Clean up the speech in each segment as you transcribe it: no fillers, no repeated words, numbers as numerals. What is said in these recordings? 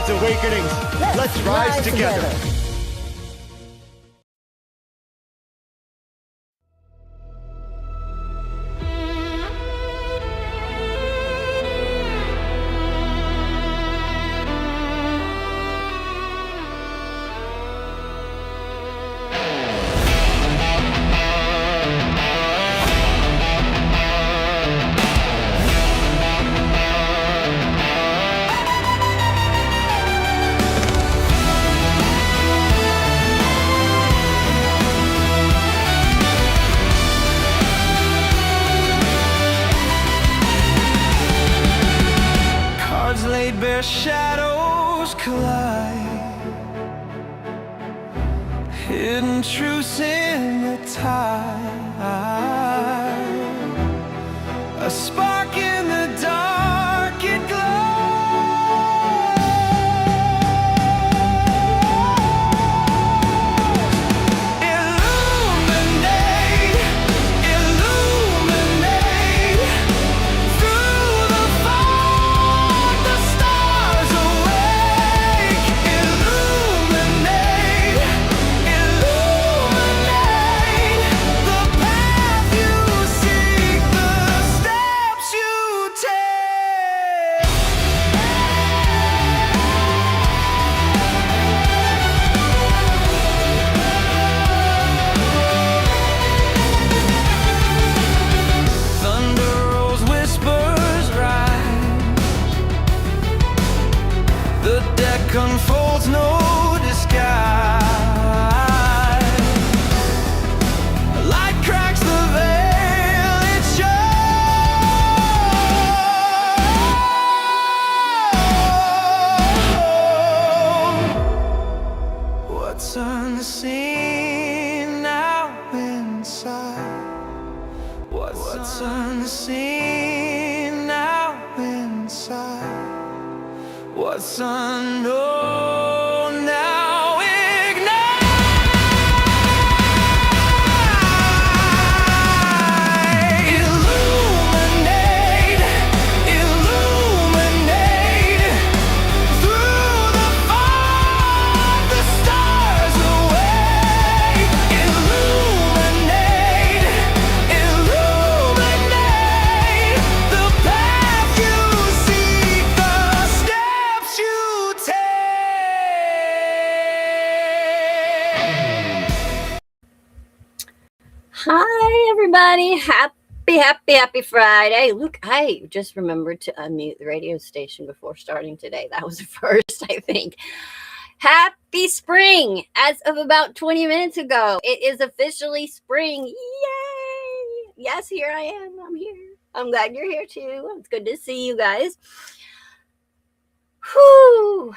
God's awakenings. Let's rise together. Laid bare shadows collide, hidden truths in the tide, a spark in the dark, it Illuminate, illuminate, through the fog, the stars awake. Illuminate, illuminate, the path you seek, the steps you take. Thunder rolls, whispers rise, the deck unfolds, no disguise. Light cracks the veil, it shows what's unseen now inside. What's unseen now inside. What's unknown now ignite. Illuminate, illuminate, through the fog, the stars awake. Illuminate, illuminate, the path you seek, the steps you take. Hi, everybody. Happy Friday. Look, I just remembered to unmute the radio station before starting today. That was the first, I think. Happy spring. As of about 20 minutes ago, it is officially spring. Yay. Yes, here I am. I'm here. I'm glad you're here too. It's good to see you guys. Whew.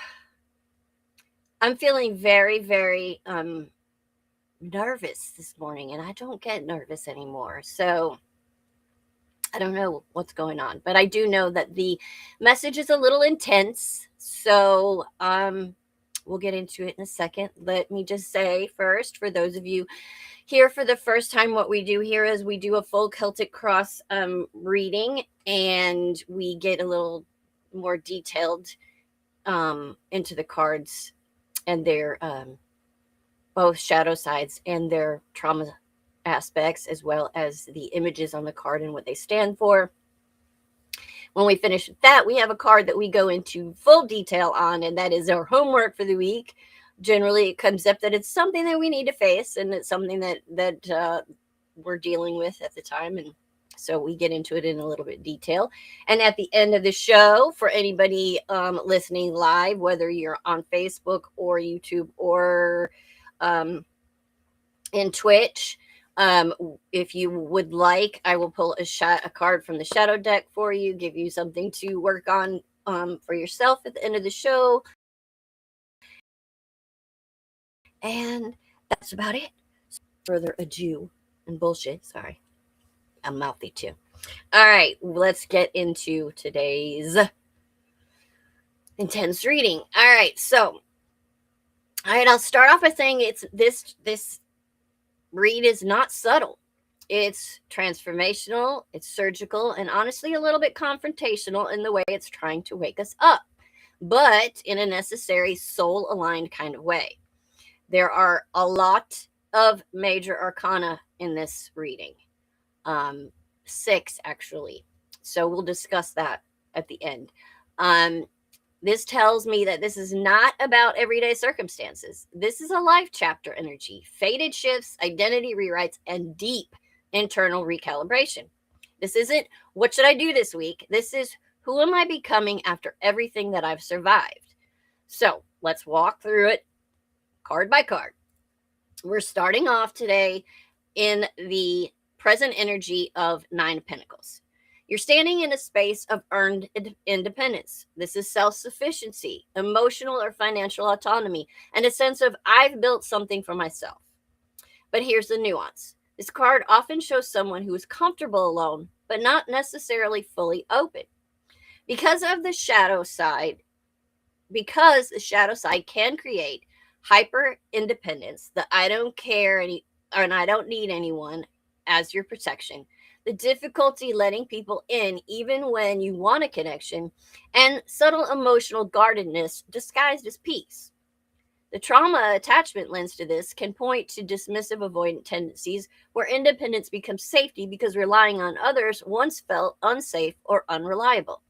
I'm feeling very, very nervous this morning, and I don't get nervous anymore. So I don't know what's going on, but I do know that the message is a little intense. So we'll get into it in a second. Let me just say first, for those of you here for the first time, what we do here is we do a full Celtic cross reading, and we get a little more detailed into the cards and their both shadow sides and their trauma aspects, as well as the images on the card and what they stand for. When we finish with that, we have a card that we go into full detail on, and that is our homework for the week. Generally, it comes up that it's something that we need to face, and it's something that we're dealing with at the time, and so we get into it in a little bit of detail. And at the end of the show, for anybody listening live, whether you're on Facebook or YouTube or in Twitch, if you would like, I will pull a card from the shadow deck for you, give you something to work on for yourself at the end of the show. And that's about it. Further ado and bullshit. Sorry. I'm mouthy too. All right, let's get into today's intense reading. All right, so I'll start off by saying it's this read is not subtle. It's transformational, it's surgical, and honestly a little bit confrontational in the way it's trying to wake us up. but in a necessary soul-aligned kind of way. There are a lot of major arcana in this reading. 6 actually. So we'll discuss that at the end. This tells me that this is not about everyday circumstances. This is a life chapter energy, fated shifts, identity rewrites, and deep internal recalibration. This isn't what should I do this week? This is who am I becoming after everything that I've survived? So let's walk through it card by card. We're starting off today in the present energy of 9 of Pentacles. You're standing in a space of earned independence. This is self-sufficiency, emotional or financial autonomy, and a sense of I've built something for myself. But here's the nuance. This card often shows someone who is comfortable alone, but not necessarily fully open. Because the shadow side can create hyper independence, the I don't care and I don't need anyone as your protection, the difficulty letting people in even when you want a connection, and subtle emotional guardedness disguised as peace. The trauma attachment lens to this can point to dismissive avoidant tendencies where independence becomes safety because relying on others once felt unsafe or unreliable.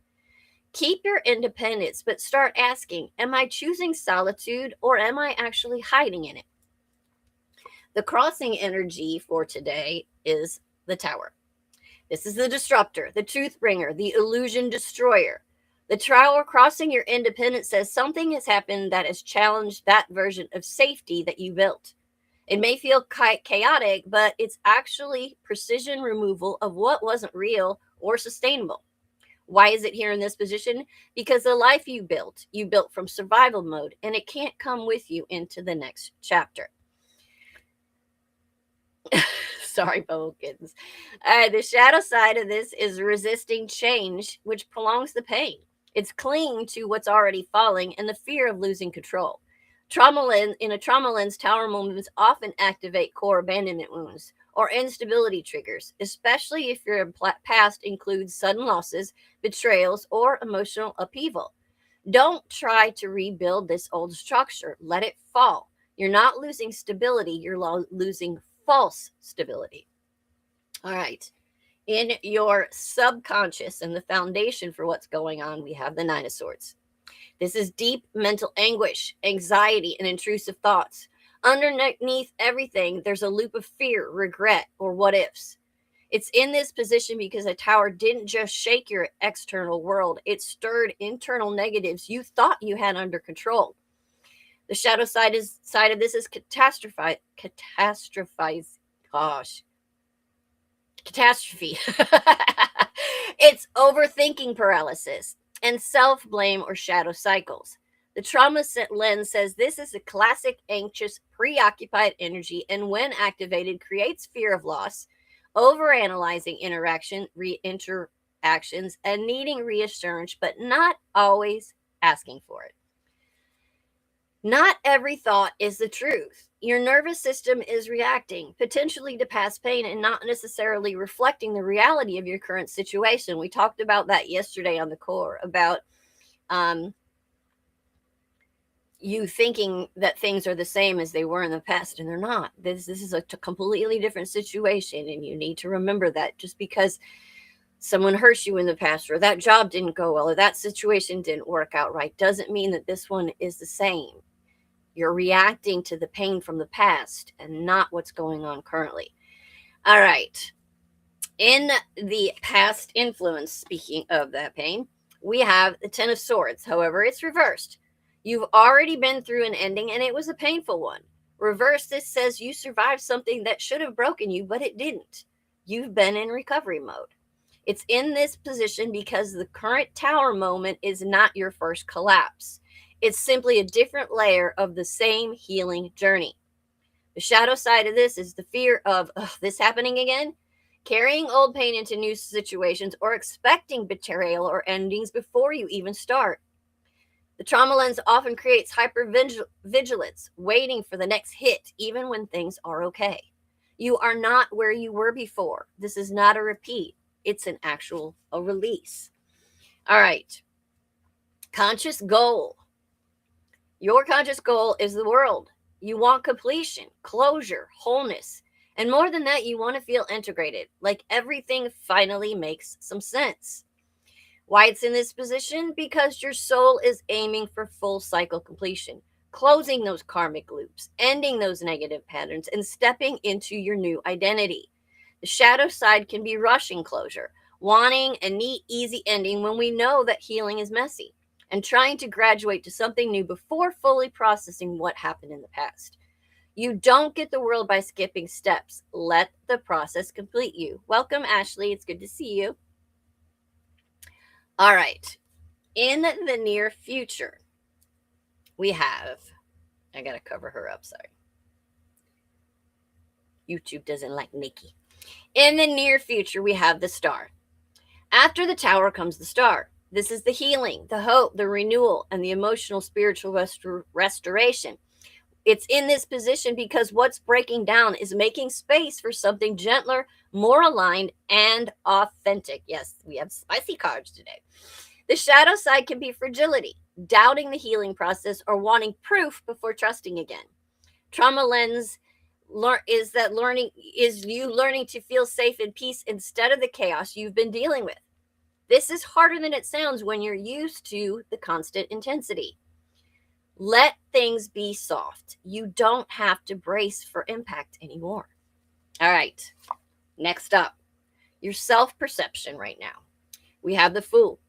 Keep your independence, but start asking, am I choosing solitude or am I actually hiding in it? The crossing energy for today is the Tower. This is the disruptor, the truth bringer, the illusion destroyer. The Tower crossing your independence says something has happened that has challenged that version of safety that you built. It may feel chaotic, but it's actually precision removal of what wasn't real or sustainable. Why is it here in this position? Because the life you built from survival mode, and it can't come with you into the next chapter. Sorry, Bowkins. The shadow side of this is resisting change, which prolongs the pain. It's clinging to what's already falling and the fear of losing control. In a trauma lens, Tower moments often activate core abandonment wounds or instability triggers, especially if your past includes sudden losses, betrayals, or emotional upheaval. Don't try to rebuild this old structure. Let it fall. You're not losing stability, you're losing false stability. All right. In your subconscious and the foundation for what's going on, we have the 9 of Swords. This is deep mental anguish, anxiety, and intrusive thoughts. Underneath everything, there's a loop of fear, regret, or what ifs. It's in this position because a Tower didn't just shake your external world, it stirred internal negatives you thought you had under control. The shadow side of this is catastrophe. It's overthinking paralysis and self-blame or shadow cycles. The trauma lens says this is a classic anxious, preoccupied energy, and when activated, creates fear of loss, overanalyzing interactions, and needing reassurance, but not always asking for it. Not every thought is the truth. Your nervous system is reacting, potentially to past pain, and not necessarily reflecting the reality of your current situation. We talked about that yesterday on the core, about you thinking that things are the same as they were in the past, and they're not. This is a completely different situation, and you need to remember that just because someone hurt you in the past, or that job didn't go well, or that situation didn't work out right, doesn't mean that this one is the same. You're reacting to the pain from the past and not what's going on currently. All right. In the past influence, speaking of that pain, we have the 10 of Swords. However, it's reversed. You've already been through an ending and it was a painful one. Reverse, this says you survived something that should have broken you, but it didn't. You've been in recovery mode. It's in this position because the current Tower moment is not your first collapse. It's simply a different layer of the same healing journey. The shadow side of this is the fear of this happening again, carrying old pain into new situations, or expecting betrayal or endings before you even start. The trauma lens often creates hypervigilance, waiting for the next hit, even when things are okay. You are not where you were before. This is not a repeat. It's an actual release. All right. Conscious goal. Your conscious goal is the world. You want completion, closure, wholeness. And more than that, you want to feel integrated, like everything finally makes some sense. Why it's in this position? Because your soul is aiming for full cycle completion, closing those karmic loops, ending those negative patterns, and stepping into your new identity. The shadow side can be rushing closure, wanting a neat, easy ending when we know that healing is messy, and trying to graduate to something new before fully processing what happened in the past. You don't get the world by skipping steps. Let the process complete you. Welcome, Ashley. It's good to see you. All right. In the near future, we have, I got to cover her up, sorry. YouTube doesn't like Nikki. In the near future, we have the star. After the tower comes the star. This is the healing, the hope, the renewal, and the emotional, spiritual restoration. It's in this position because what's breaking down is making space for something gentler, more aligned, and authentic. Yes, we have spicy cards today. The shadow side can be fragility, doubting the healing process, or wanting proof before trusting again. Trauma lens is you learning to feel safe and peace instead of the chaos you've been dealing with. This is harder than it sounds when you're used to the constant intensity. Let things be soft. You don't have to brace for impact anymore. All right, next up, your self-perception right now. We have the Fool.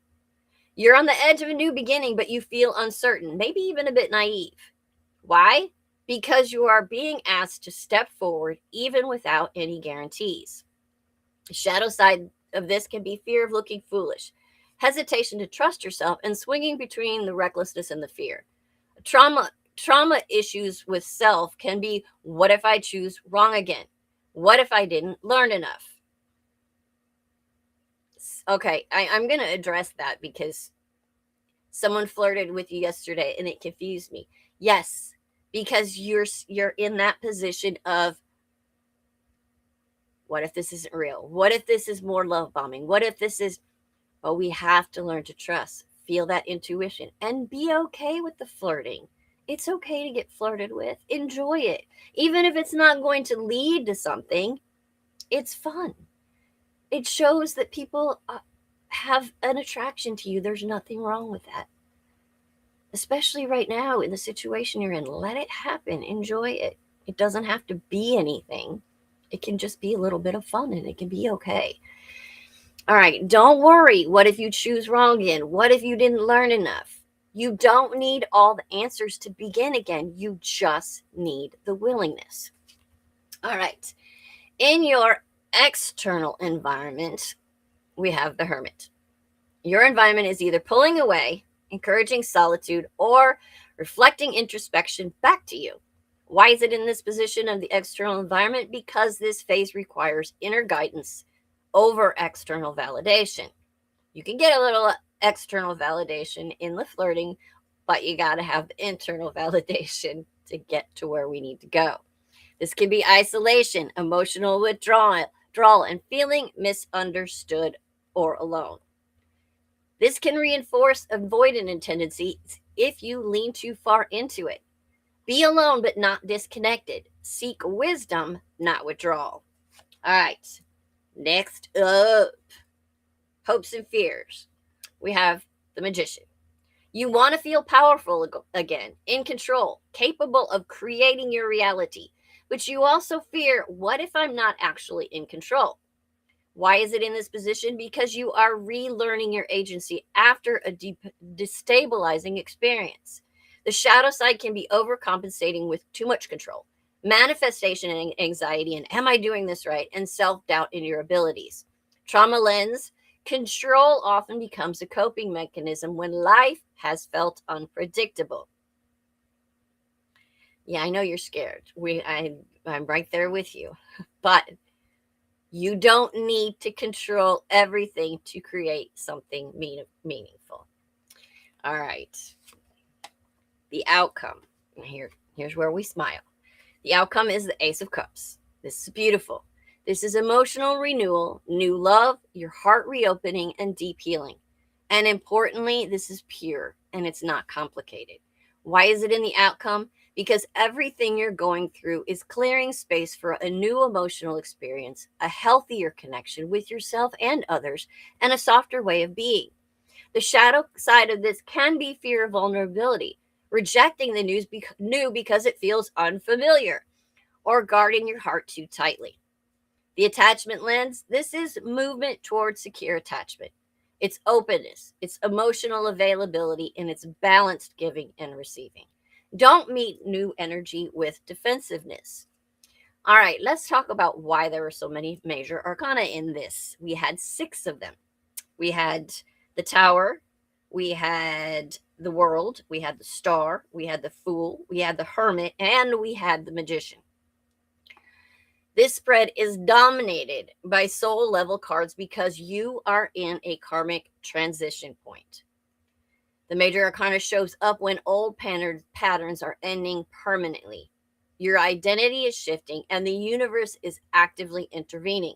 You're on the edge of a new beginning, but you feel uncertain, maybe even a bit naive. Why? Because you are being asked to step forward even without any guarantees. The shadow side of this can be fear of looking foolish, hesitation to trust yourself, and swinging between the recklessness and the fear. Trauma issues with self can be, what if I choose wrong again? What if I didn't learn enough? Okay, I'm going to address that because someone flirted with you yesterday and it confused me. Yes, because you're in that position of, what if this isn't real? What if this is more love bombing? What if this is, well, we have to learn to trust, feel that intuition, and be okay with the flirting. It's okay to get flirted with. Enjoy it. Even if it's not going to lead to something, it's fun. It shows that people have an attraction to you. There's nothing wrong with that. Especially right now in the situation you're in. Let it happen. Enjoy it. It doesn't have to be anything. It can just be a little bit of fun and it can be okay. All right, don't worry. What if you choose wrong again? What if you didn't learn enough? You don't need all the answers to begin again. You just need the willingness. All right. In your external environment, we have the Hermit. Your environment is either pulling away, encouraging solitude, or reflecting introspection back to you. Why is it in this position of the external environment? Because this phase requires inner guidance over external validation. You can get a little external validation in the flirting, but you got to have the internal validation to get to where we need to go. This can be isolation, emotional withdrawal, and feeling misunderstood or alone. This can reinforce avoidant tendencies if you lean too far into it. Be alone, but not disconnected. Seek wisdom, not withdrawal. All right. Next up, hopes and fears. We have the Magician. You want to feel powerful again, in control, capable of creating your reality, but you also fear, what if I'm not actually in control? Why is it in this position? Because you are relearning your agency after a destabilizing experience. The shadow side can be overcompensating with too much control, manifestation and anxiety, and am I doing this right? And self-doubt in your abilities. Trauma lens, control often becomes a coping mechanism when life has felt unpredictable. Yeah, I know you're scared. I'm right there with you. But you don't need to control everything to create something meaningful. All right. The outcome. Here's where we smile. The outcome is the Ace of Cups. This is beautiful. This is emotional renewal, new love, your heart reopening, and deep healing. And importantly, this is pure and it's not complicated. Why is it in the outcome? Because everything you're going through is clearing space for a new emotional experience, a healthier connection with yourself and others, and a softer way of being. The shadow side of this can be fear of vulnerability, rejecting the new because it feels unfamiliar, or guarding your heart too tightly. The attachment lens, this is movement towards secure attachment. It's openness, it's emotional availability, and it's balanced giving and receiving. Don't meet new energy with defensiveness. All right, let's talk about why there were so many major arcana in this. We had 6 of them. We had the Tower, we had the World, we had the Star, we had the Fool, we had the Hermit, and we had the Magician. This spread is dominated by soul level cards because you are in a karmic transition point. The major arcana shows up when old patterns are ending permanently. Your identity is shifting and the universe is actively intervening.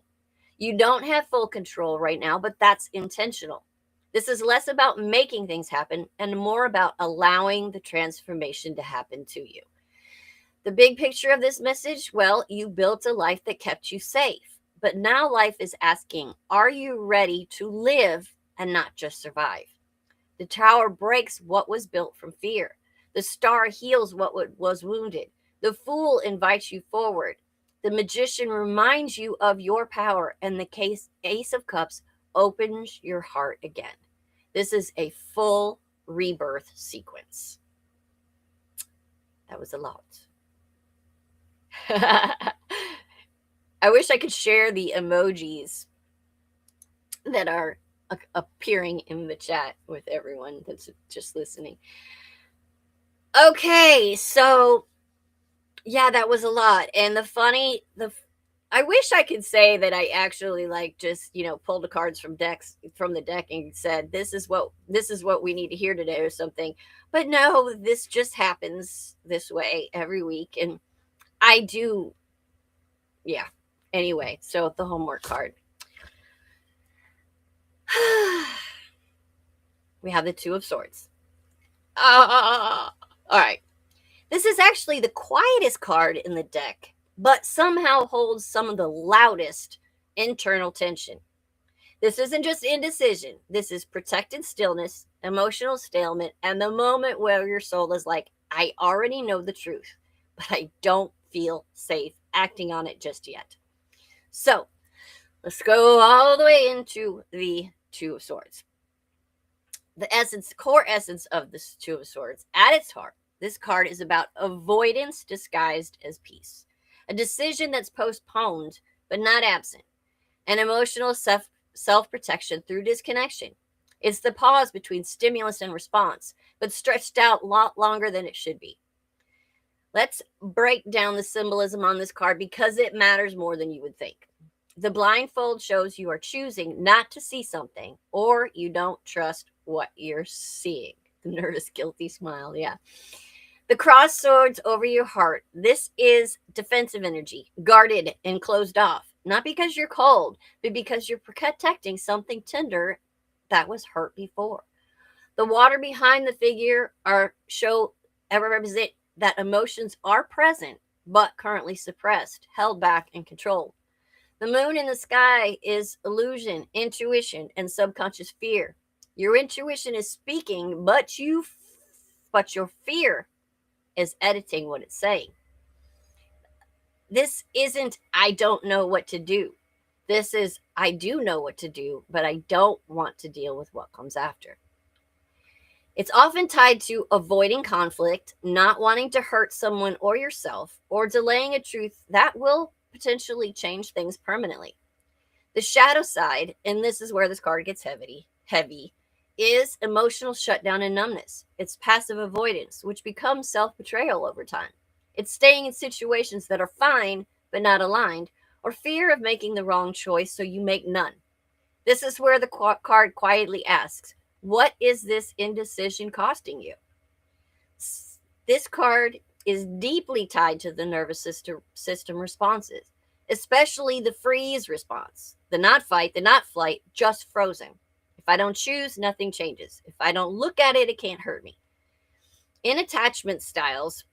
You don't have full control right now, but that's intentional. This is less about making things happen and more about allowing the transformation to happen to you. The big picture of this message, well, you built a life that kept you safe. But now life is asking, are you ready to live and not just survive? The Tower breaks what was built from fear. The Star heals what was wounded. The Fool invites you forward. The Magician reminds you of your power. And the Ace of Cups opens your heart again. This is a full rebirth sequence. That was a lot. I wish I could share the emojis that are appearing in the chat with everyone that's just listening. Okay, so yeah, that was a lot. And I wish I could say that I actually just, pulled the cards from the deck and said, this is what we need to hear today or something. But no, this just happens this way every week. And I do. Yeah. Anyway, so the homework card. We have the Two of Swords. All right. This is actually the quietest card in the deck, but somehow holds some of the loudest internal tension. This isn't just indecision. This is protected stillness, emotional stalemate, and the moment where your soul is like, I already know the truth, but I don't feel safe acting on it just yet. So let's go all the way into the Two of Swords. The core essence of this Two of Swords, at its heart, this card is about avoidance disguised as peace. A decision that's postponed, but not absent. An emotional self-protection through disconnection. It's the pause between stimulus and response, but stretched out a lot longer than it should be. Let's break down the symbolism on this card because it matters more than you would think. The blindfold shows you are choosing not to see something, or you don't trust what you're seeing. The nervous, guilty smile, yeah. The crossed swords over your heart. This is defensive energy, guarded and closed off. Not because you're cold, but because you're protecting something tender that was hurt before. The water behind the figure represent that emotions are present, but currently suppressed, held back, and controlled. The moon in the sky is illusion, intuition, and subconscious fear. Your intuition is speaking, but your fear is editing what it's saying. This isn't, I don't know what to do. This is, I do know what to do, but I don't want to deal with what comes after. It's often tied to avoiding conflict, not wanting to hurt someone or yourself, or delaying a truth that will potentially change things permanently. The shadow side, and this is where this card gets heavy, is emotional shutdown and numbness. It's passive avoidance, which becomes self-betrayal over time. It's staying in situations that are fine but not aligned, or fear of making the wrong choice, so you make none. This is where the card quietly asks, what is this indecision costing you? This card is deeply tied to the nervous system responses, especially the freeze response, the not fight, the not flight, just frozen. I don't choose, nothing changes. If I don't look at it, it can't hurt me. In attachment styles,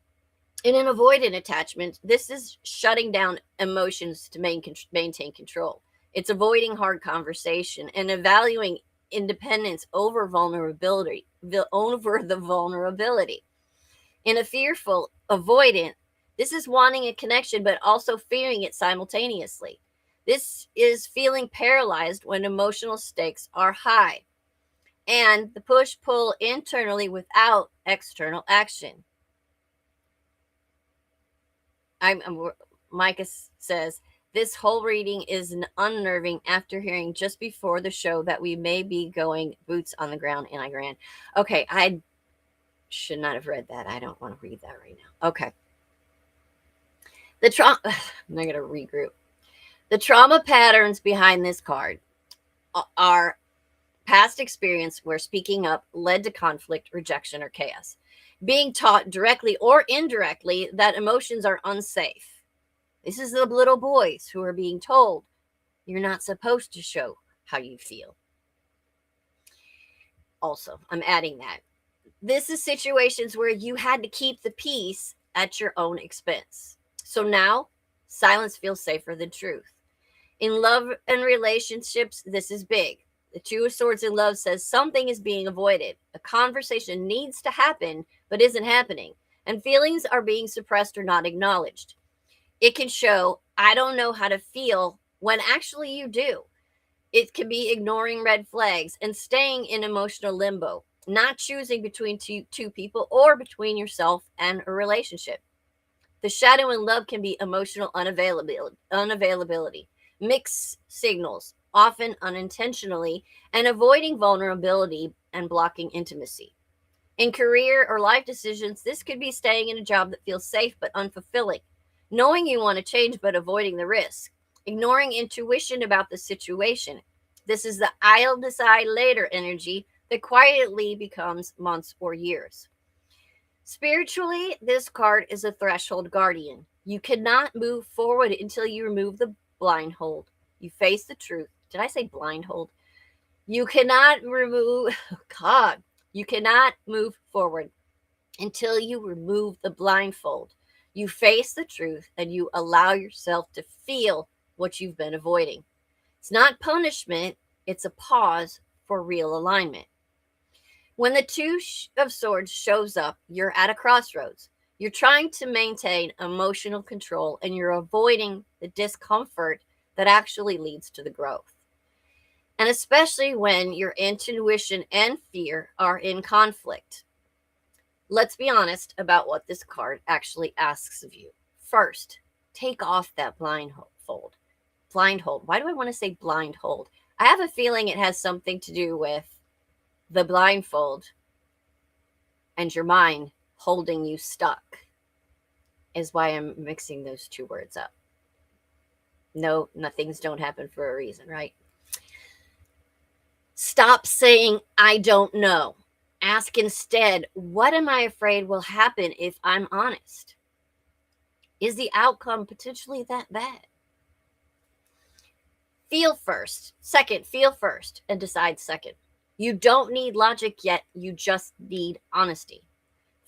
in an avoidant attachment, this is shutting down emotions to maintain control. It's avoiding hard conversation and evaluating independence over over the vulnerability. In a fearful avoidant, this is wanting a connection but also fearing it simultaneously. This is feeling paralyzed when emotional stakes are high, and the push pull internally without external action. Micah says, this whole reading is unnerving after hearing just before the show that we may be going boots on the ground in Iran. Okay, I should not have read that. I don't want to read that right now. Okay. I'm not going to regroup. The trauma patterns behind this card are past experience where speaking up led to conflict, rejection, or chaos. Being taught directly or indirectly that emotions are unsafe. This is the little boys who are being told you're not supposed to show how you feel. Also, I'm adding that. This is situations where you had to keep the peace at your own expense. So now, silence feels safer than truth. In love and relationships, this is big. The Two of Swords in love says something is being avoided. A conversation needs to happen, but isn't happening. And feelings are being suppressed or not acknowledged. It can show, I don't know how to feel, when actually you do. It can be ignoring red flags and staying in emotional limbo, not choosing between two people or between yourself and a relationship. The shadow in love can be emotional unavailability, mixed signals, often unintentionally, and avoiding vulnerability and blocking intimacy. In career or life decisions, this could be staying in a job that feels safe but unfulfilling, knowing you want to change but avoiding the risk, ignoring intuition about the situation. This is the I'll decide later energy that quietly becomes months or years. Spiritually, this card is a threshold guardian. You cannot move forward until you remove the blindfold. You face the truth. Did I say blindfold? You cannot God, you cannot move forward until you remove the blindfold. You face the truth and you allow yourself to feel what you've been avoiding. It's not punishment, it's a pause for real alignment. When the Two of Swords shows up, you're at a crossroads. You're trying to maintain emotional control and you're avoiding the discomfort that actually leads to the growth. And especially when your intuition and fear are in conflict. Let's be honest about what this card actually asks of you. First, take off that blindfold. Blindfold. Why do I want to say blindfold? I have a feeling it has something to do with the blindfold and your mind holding you stuck, is why I'm mixing those two words up. No, things don't happen for a reason, right? Stop saying, I don't know. Ask instead, what am I afraid will happen if I'm honest? Is the outcome potentially that bad? Feel first. Second, feel first and decide second. You don't need logic yet, you just need honesty.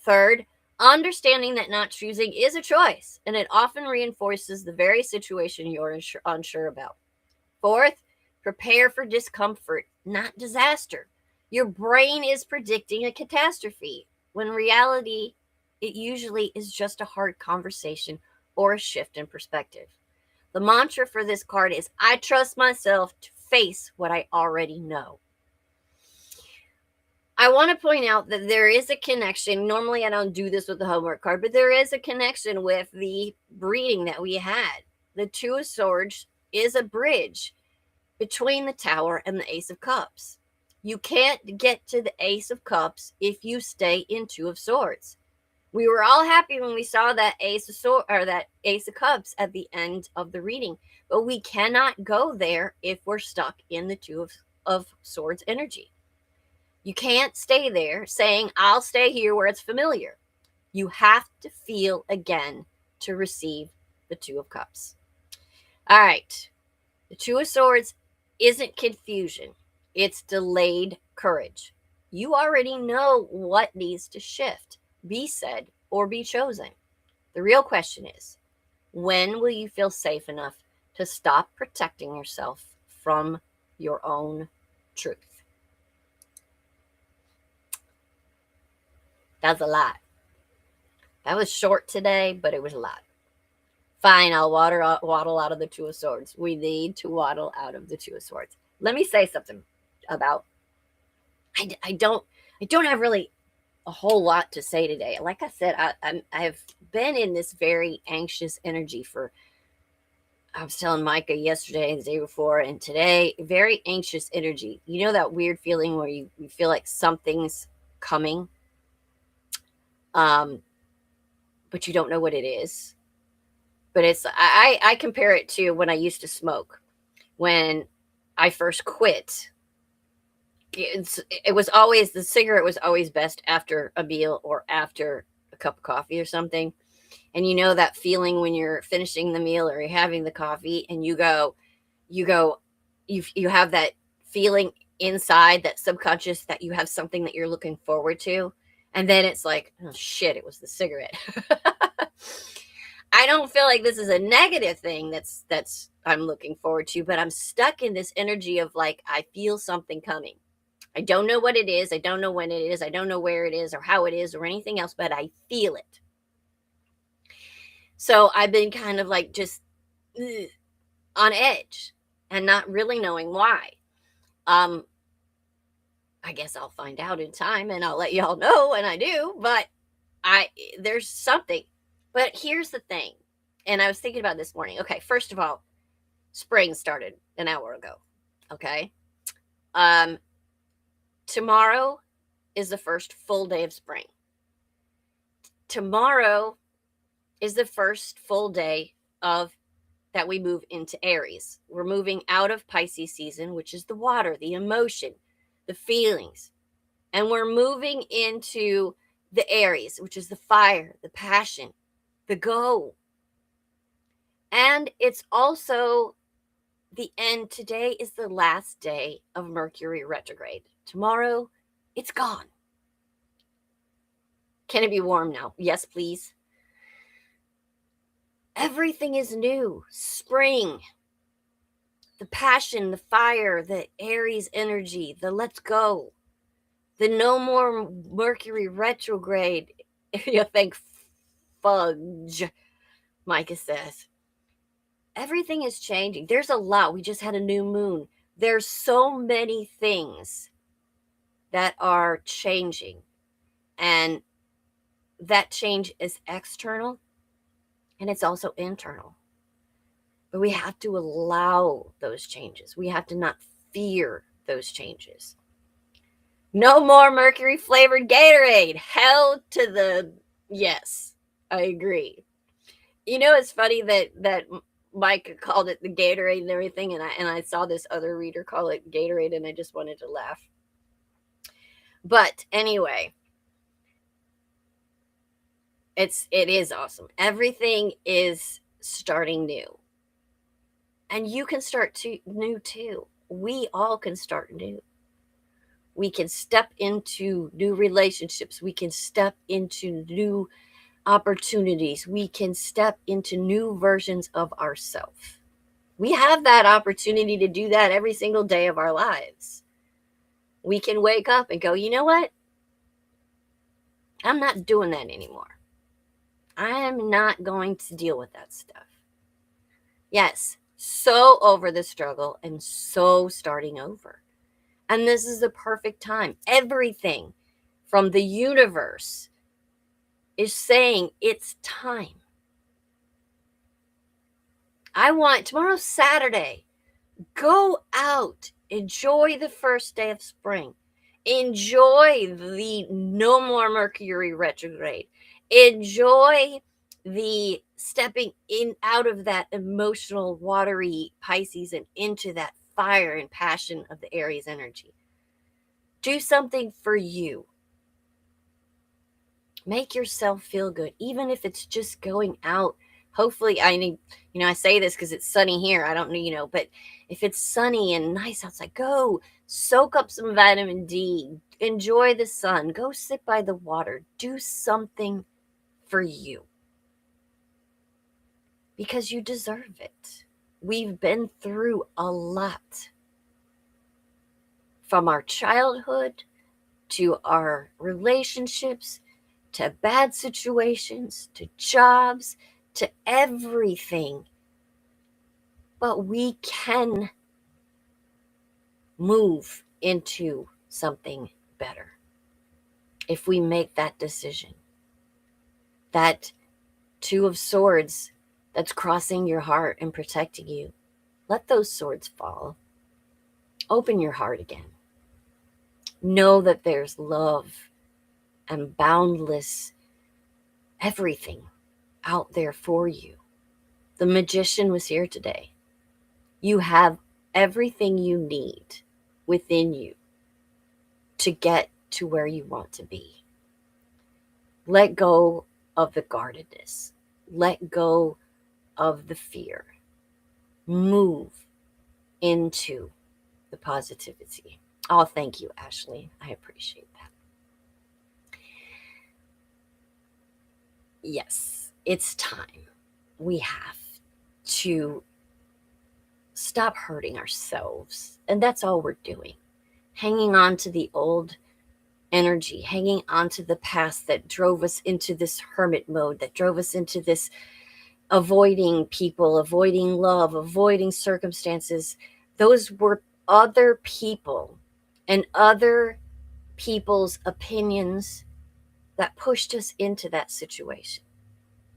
Third, understanding that not choosing is a choice, and it often reinforces the very situation you're unsure about. Fourth, prepare for discomfort, not disaster. Your brain is predicting a catastrophe, when in reality, it usually is just a hard conversation or a shift in perspective. The mantra for this card is, I trust myself to face what I already know. I want to point out that there is a connection. Normally, I don't do this with the homework card, but there is a connection with the reading that we had. The Two of Swords is a bridge between the Tower and the Ace of Cups. You can't get to the Ace of Cups if you stay in Two of Swords. We were all happy when we saw that Ace of Cups at the end of the reading, but we cannot go there if we're stuck in the Two of Swords energy. You can't stay there saying, I'll stay here where it's familiar. You have to feel again to receive the Two of Cups. All right. The Two of Swords isn't confusion. It's delayed courage. You already know what needs to shift, be said, or be chosen. The real question is, when will you feel safe enough to stop protecting yourself from your own truth? That's a lot. That was short today, but it was a lot. Fine, I'll waddle out of the Two of Swords. We need to waddle out of the Two of Swords. Let me say something about. I don't have really a whole lot to say today. Like I said, I've been in this very anxious energy for. I was telling Micah yesterday and the day before and today, very anxious energy. You know that weird feeling where you feel like something's coming, but you don't know what it is. But I compare it to when I used to smoke. When I first quit, it was always, the cigarette was always best after a meal or after a cup of coffee or something. And you know that feeling when you're finishing the meal or you're having the coffee and you have that feeling inside, that subconscious, that you have something that you're looking forward to. And then it's like, oh shit, it was the cigarette. I don't feel like this is a negative thing that's I'm looking forward to, but I'm stuck in this energy of like, I feel something coming. I don't know what it is. I don't know when it is. I don't know where it is or how it is or anything else, but I feel it. So I've been kind of like just on edge and not really knowing why. I guess I'll find out in time and I'll let y'all know when I do, but there's something. But here's the thing. And I was thinking about this morning. Okay, first of all, spring started an hour ago. Okay. Tomorrow is the first full day of spring. Tomorrow is the first full day of that we move into Aries. We're moving out of Pisces season, which is the water, the emotion, the feelings. And we're moving into the Aries, which is the fire, the passion, the go. And it's also the end. Today is the last day of Mercury retrograde. Tomorrow, it's gone. Can it be warm now? Yes, please. Everything is new. Spring. The passion, the fire, the Aries energy, the let's go. The no more Mercury retrograde. You think fudge, Micah says. Everything is changing. There's a lot. We just had a new moon. There's so many things that are changing. And that change is external and it's also internal. But we have to allow those changes. We have to not fear those changes. No more Mercury flavored Gatorade. Hell to the yes. I agree. You know, it's funny that Mike called it the Gatorade and everything, and I saw this other reader call it Gatorade, and I just wanted to laugh. But anyway, it is awesome. Everything is starting new, and you can start new too. We all can start new. We can step into new relationships. We can step into new opportunities. We can step into new versions of ourselves. We have that opportunity to do that every single day of our lives. We can wake up and go, you know what? I'm not doing that anymore. I'm not going to deal with that stuff. Yes, so over the struggle and so starting over. And this is the perfect time. Everything from the universe is saying it's time. Tomorrow's Saturday. Go out. Enjoy the first day of spring. Enjoy the no more Mercury retrograde. Enjoy the stepping in out of that emotional, watery Pisces and into that fire and passion of the Aries energy. Do something for you. Make yourself feel good, even if it's just going out hopefully, I need, I say this because it's sunny here. I don't know, but if it's sunny and nice outside, go soak up some vitamin D, enjoy the sun, go sit by the water, do something for you because you deserve it. We've been through a lot from our childhood to our relationships to bad situations to jobs to everything. But we can move into something better if we make that decision. That Two of Swords that's crossing your heart and protecting you, let those swords fall. Open your heart again. Know that there's love and boundless everything out there for you. The Magician was here today. You have everything you need within you to get to where you want to be. Let go of the guardedness. Let go of the fear. Move into the positivity. Oh, thank you, Ashley. I appreciate that. Yes, it's time. We have to stop hurting ourselves. And that's all we're doing. Hanging on to the old energy, hanging on to the past that drove us into this hermit mode, that drove us into this avoiding people, avoiding love, avoiding circumstances. Those were other people and other people's opinions that pushed us into that situation.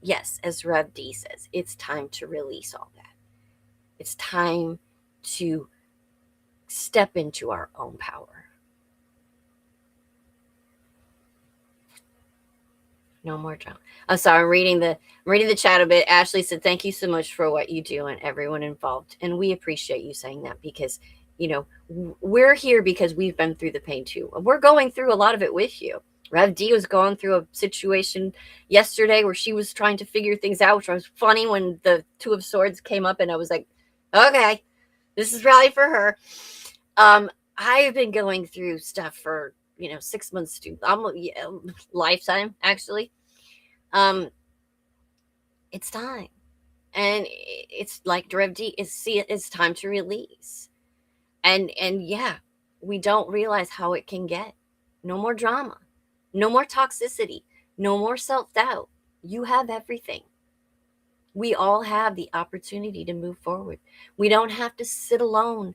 Yes, as Rev D says, it's time to release all that. It's time to step into our own power. No more drama. I'm sorry, I'm reading the chat a bit. Ashley said, thank you so much for what you do and everyone involved. And we appreciate you saying that because, we're here because we've been through the pain too. We're going through a lot of it with you. Rev D was going through a situation yesterday where she was trying to figure things out, which was funny when the Two of Swords came up and I was like, okay, this is probably for her. I've been going through stuff for 6 months to lifetime actually. It's time, and it's like Rev D it's time to release, and yeah, we don't realize how it can get. No more drama, no more toxicity, no more self-doubt. You have everything. We all have the opportunity to move forward. We don't have to sit alone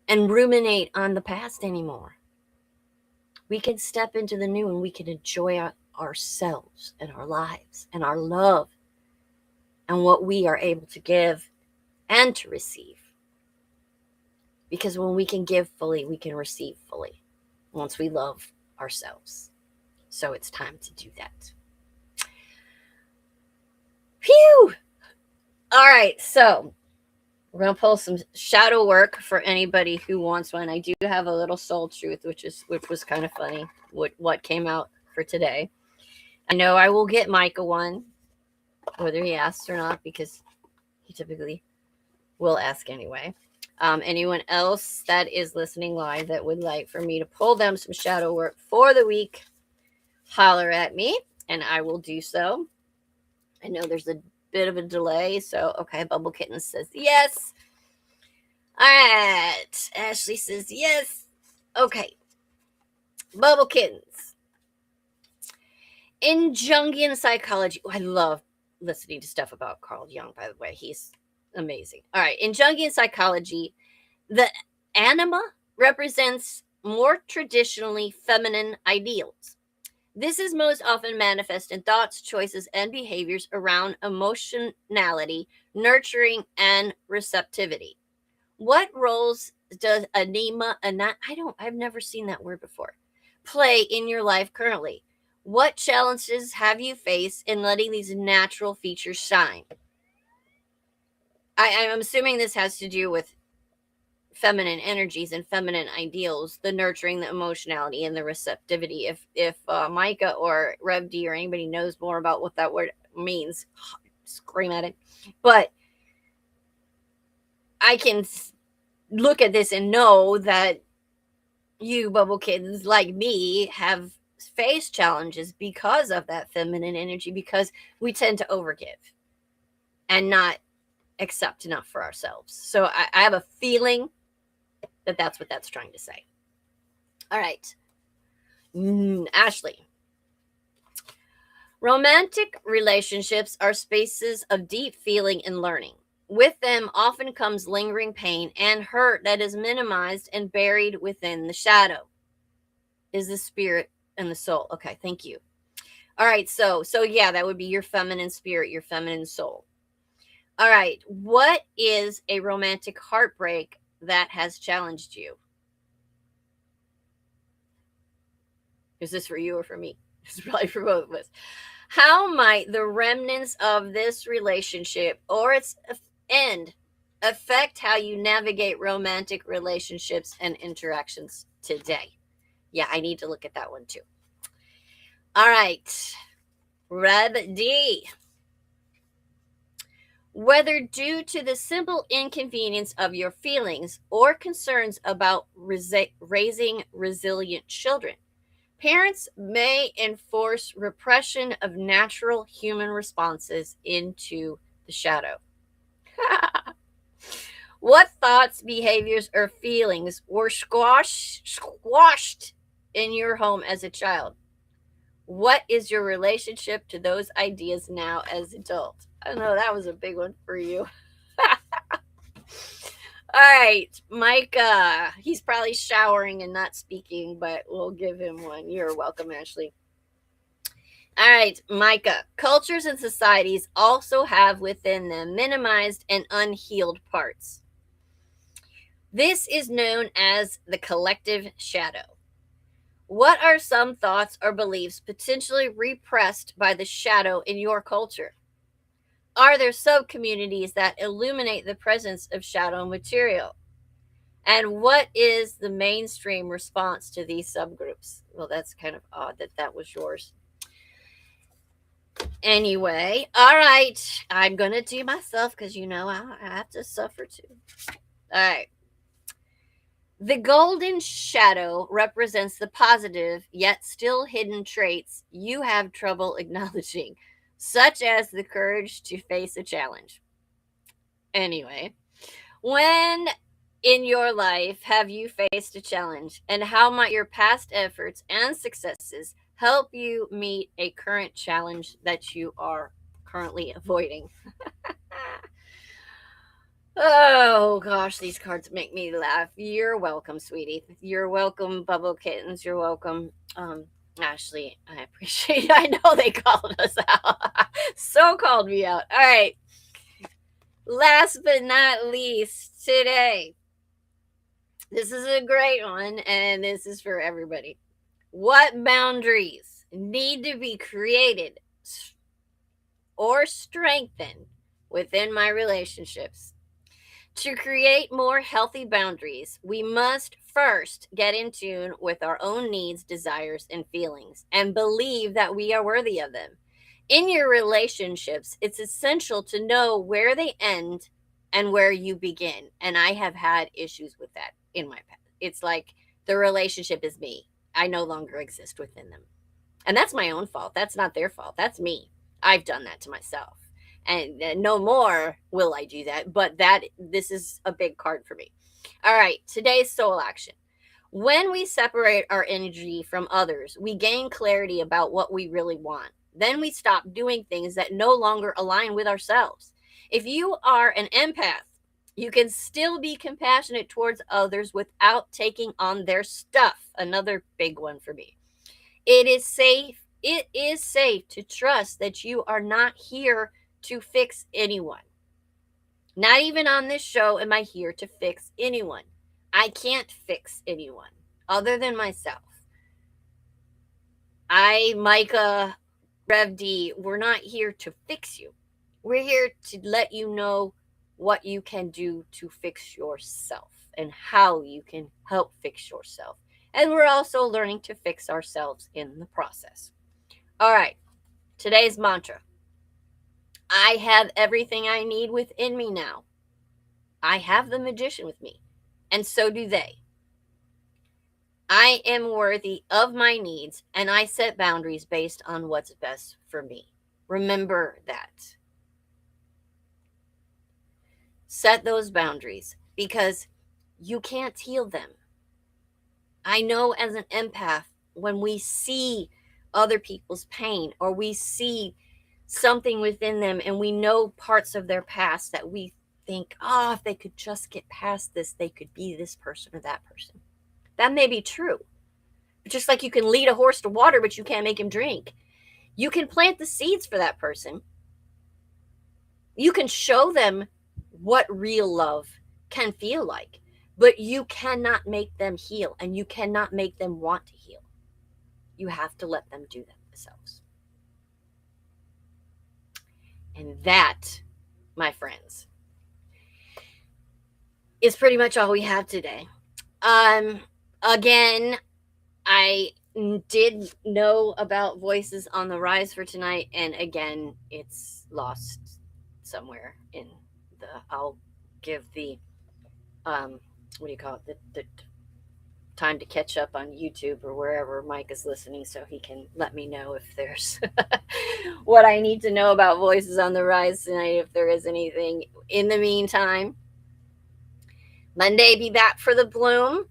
and ruminate on the past anymore. We can step into the new and we can enjoy ourselves and our lives and our love and what we are able to give and to receive. Because when we can give fully, we can receive fully once we love ourselves. So it's time to do that. Phew! All right, so we're going to pull some shadow work for anybody who wants one. I do have a little soul truth, which was kind of funny, what came out for today. I know I will get Micah one, whether he asks or not, because he typically will ask anyway. Anyone else that is listening live that would like for me to pull them some shadow work for the week, holler at me, and I will do so. I know there's a bit of a delay, so okay, Bubble Kitten says yes. All right, Ashley says yes. Okay, Bubble Kittens. In Jungian psychology, I love listening to stuff about Carl Jung, by the way. He's amazing. All right, in Jungian psychology, the anima represents more traditionally feminine ideals. This is most often manifest in thoughts, choices, and behaviors around emotionality, nurturing, and receptivity. What roles does anima, I've never seen that word before, play in your life currently? What challenges have you faced in letting these natural features shine? I'm assuming this has to do with feminine energies and feminine ideals, the nurturing, the emotionality, and the receptivity. If Micah or Rev D or anybody knows more about what that word means, scream at it. But I can look at this and know that you bubble kittens like me have faced challenges because of that feminine energy, because we tend to overgive and not accept enough for ourselves. So I have a feeling that that's what that's trying to say. All right. Ashley. Romantic relationships are spaces of deep feeling and learning. With them often comes lingering pain and hurt that is minimized and buried within the shadow. Is the spirit and the soul. Okay, thank you. All right, so yeah, that would be your feminine spirit, your feminine soul. All right, what is a romantic heartbreak that has challenged you? Is this for you or for me? It's probably for both of us. How might the remnants of this relationship or its end affect how you navigate romantic relationships and interactions today? Yeah, I need to look at that one too. All right. Red D. Whether due to the simple inconvenience of your feelings or concerns about raising resilient children, parents may enforce repression of natural human responses into the shadow. What thoughts, behaviors, or feelings were squashed in your home as a child? What is your relationship to those ideas now as adult? I know that was a big one for you. All right, Micah. He's probably showering and not speaking, but we'll give him one. You're welcome, Ashley. All right, Micah. Cultures and societies also have within them minimized and unhealed parts. This is known as the collective shadow. What are some thoughts or beliefs potentially repressed by the shadow in your culture? Are there sub-communities that illuminate the presence of shadow material? And what is the mainstream response to these subgroups? Well, that's kind of odd that that was yours. Anyway, all right. I'm going to do myself because, you know, I have to suffer too. All right. The golden shadow represents the positive yet still hidden traits you have trouble acknowledging, such as the courage to face a challenge. Anyway, when in your life have you faced a challenge, and how might your past efforts and successes help you meet a current challenge that you are currently avoiding? Oh gosh, these cards make me laugh. You're welcome, sweetie. You're welcome, Bubble Kittens. You're welcome, Ashley. I appreciate it. I know they called us out. So called me out. All right. Last but not least, today. This is a great one, and this is for everybody. What boundaries need to be created or strengthened within my relationships? To create more healthy boundaries, we must first get in tune with our own needs, desires, and feelings and believe that we are worthy of them. In your relationships, it's essential to know where they end and where you begin. And I have had issues with that in my past. It's like the relationship is me. I no longer exist within them. And that's my own fault. That's not their fault. That's me. I've done that to myself. And no more will I do that. But this is a big card for me. All right, today's soul action. When we separate our energy from others, we gain clarity about what we really want. Then we stop doing things that no longer align with ourselves. If you are an empath, you can still be compassionate towards others without taking on their stuff. Another big one for me. It is safe to trust that you are not here to fix anyone. Not even on this show am I here to fix anyone. I can't fix anyone other than myself. Micah, Rev D, we're not here to fix you. We're here to let you know what you can do to fix yourself and how you can help fix yourself. And we're also learning to fix ourselves in the process. All right, today's mantra. I have everything I need within me now. I have the magician with me, and so do they. I am worthy of my needs, and I set boundaries based on what's best for me. Remember that. Set those boundaries because you can't heal them. I know as an empath, when we see other people's pain or we see something within them and we know parts of their past that we think, oh, if they could just get past this, they could be this person or that person. That may be true. But just like you can lead a horse to water, but you can't make him drink. You can plant the seeds for that person. You can show them what real love can feel like, but you cannot make them heal, and you cannot make them want to heal. You have to let them do that themselves. And that, my friends, is pretty much all we have today. Again, I did know about Voices on the Rise for tonight, and again, it's lost somewhere in the, I'll give the, what do you call it, the time to catch up on YouTube or wherever Mike is listening, so he can let me know if there's what I need to know about Voices on the Rise tonight, if there is anything. In the meantime, Monday, be back for the Bloom.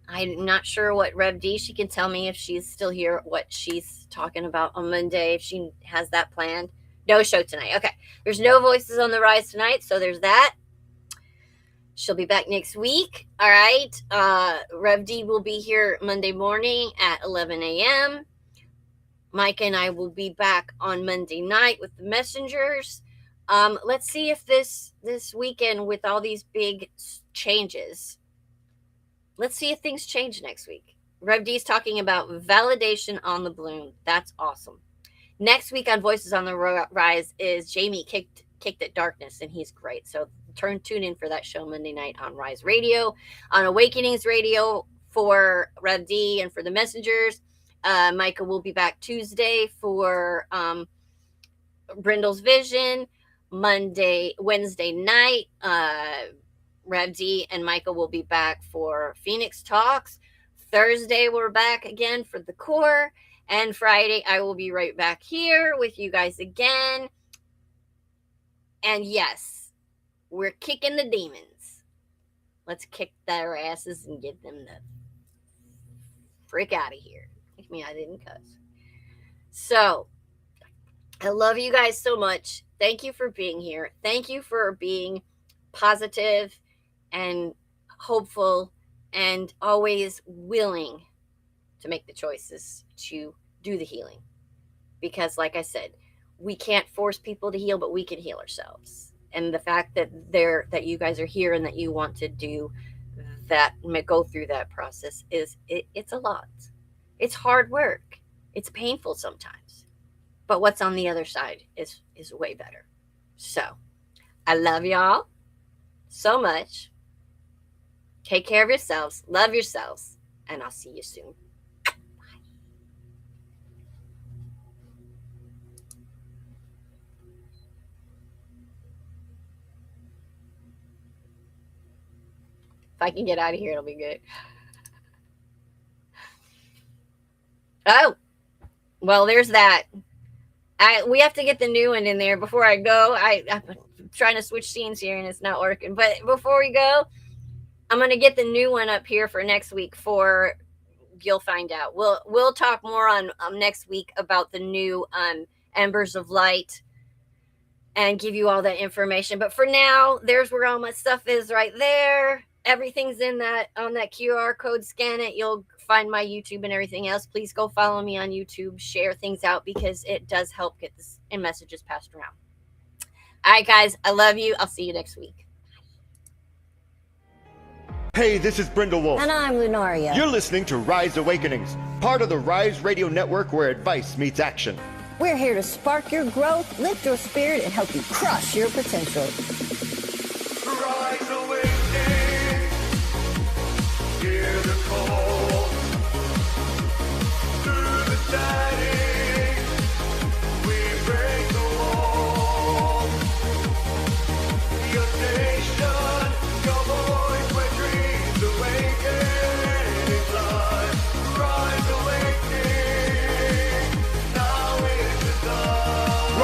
I'm not sure what Rev D, she can tell me if she's still here, what she's talking about on Monday, if she has that planned. No show tonight. Okay. There's no Voices on the Rise tonight, so there's that. She'll be back next week. All right. Rev D will be here Monday morning at 11 a.m. Mike and I will be back on Monday night with the messengers. Let's see if this weekend, with all these big changes, let's see if things change next week. Rev D's talking about validation on the Bloom. That's awesome. Next week on Voices on the Rise is Jamie Kicked at Darkness, and he's great. So tune in for that show Monday night on Rise Radio, on Awakenings Radio for Rev D and for the messengers. Micah will be back Tuesday for Brindle's Vision. Wednesday night, Rev D and Micah will be back for Phoenix Talks. Thursday, we're back again for the core. And Friday, I will be right back here with you guys again. And yes, we're kicking the demons. Let's kick their asses and get them the frick out of here. I mean, I didn't cuss. So, I love you guys so much. Thank you for being here. Thank you for being positive and hopeful and always willing to make the choices to do the healing. Because like I said, we can't force people to heal, but we can heal ourselves. And the fact that you guys are here and that you want to do that, go through that process, it's a lot. It's hard work. It's painful sometimes. But what's on the other side is way better. So, I love y'all so much. Take care of yourselves. Love yourselves. And I'll see you soon. If I can get out of here, it'll be good. Oh, well, there's that. We have to get the new one in there before I go. I'm trying to switch scenes here and it's not working. But before we go, I'm going to get the new one up here for next week. You'll find out. We'll talk more on next week about the new Embers of Light and give you all that information. But for now, there's where all my stuff is right there. Everything's on that QR code. Scan it. You'll find my YouTube and everything else. Please go follow me on YouTube. Share things out because it does help get this and messages passed around. All right, guys. I love you. I'll see you next week. Hey, this is Brindle Wolf. And I'm Lunaria. You're listening to Rise Awakenings, part of the Rise Radio Network where advice meets action. We're here to spark your growth, lift your spirit, and help you crush your potential. Rise awakening, hear the call. Through the static, we break the wall.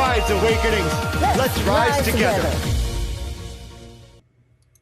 Rise Awakenings. Let's rise together.